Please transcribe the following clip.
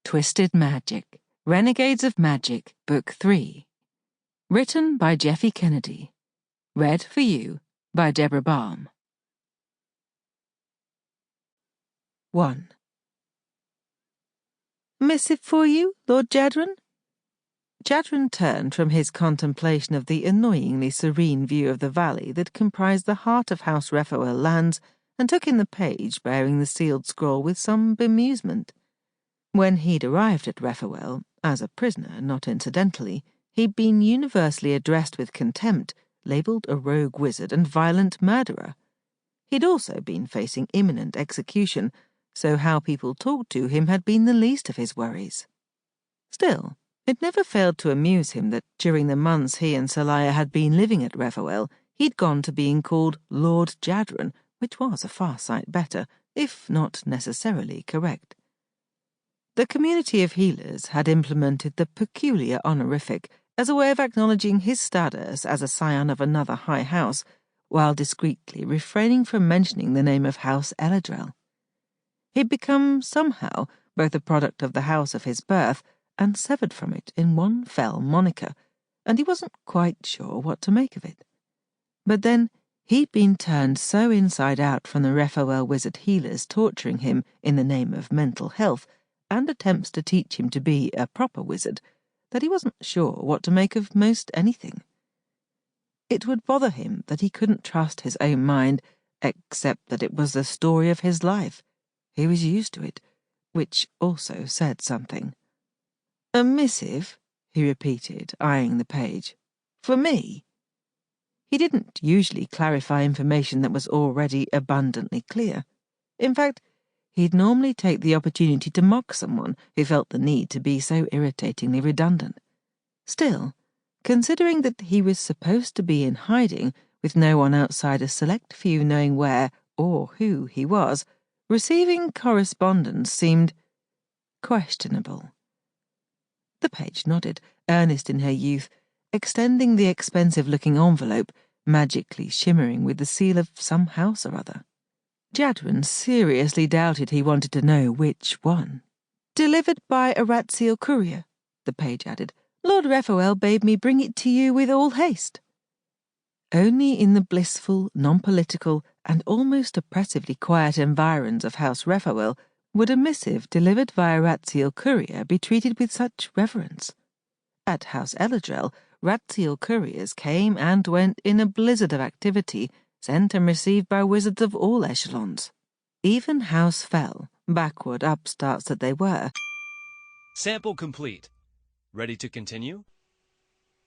Twisted Magic, Renegades of Magic, Book 3. Written by Jeffe Kennedy. Read for you by Deborah Balm. 1. Missive for you, Lord Jadren? Jadren turned from his contemplation of the annoyingly serene view of the valley that comprised the heart of House El-Adrel lands and took in the page bearing the sealed scroll with some bemusement. When he'd arrived at El-Adrel, as a prisoner, not incidentally, he'd been universally addressed with contempt, labelled a rogue wizard and violent murderer. He'd also been facing imminent execution, so how people talked to him had been the least of his worries. Still, it never failed to amuse him that during the months he and Seliah had been living at El-Adrel, he'd gone to being called Lord Jadren, which was a far sight better, if not necessarily correct. The community of healers had implemented the peculiar honorific as a way of acknowledging his status as a scion of another high house, while discreetly refraining from mentioning the name of House El-Adrel. He'd become, somehow, both a product of the house of his birth and severed from it in one fell moniker, and he wasn't quite sure what to make of it. But then, he'd been turned so inside out from the El-Adrel wizard healers torturing him in the name of mental health and attempts to teach him to be a proper wizard, that he wasn't sure what to make of most anything. It would bother him that he couldn't trust his own mind, except that it was the story of his life. He was used to it, which also said something. "A missive?" he repeated, eyeing the page. "For me?" He didn't usually clarify information that was already abundantly clear. In fact, he'd normally take the opportunity to mock someone who felt the need to be so irritatingly redundant. Still, considering that he was supposed to be in hiding, with no one outside a select few knowing where or who he was, receiving correspondence seemed questionable. The page nodded, earnest in her youth, extending the expensive-looking envelope, magically shimmering with the seal of some house or other. Jadren seriously doubted he wanted to know which one. "Delivered by a rat seal courier," the page added. "Lord El-Adrel bade me bring it to you with all haste." Only in the blissful, non-political, and almost oppressively quiet environs of House El-Adrel would a missive delivered via rat seal courier be treated with such reverence. At House El-Adrel, rat seal couriers came and went in a blizzard of activity, sent and received by wizards of all echelons. Even House Phel, backward upstarts that they were. Sample complete. Ready to continue?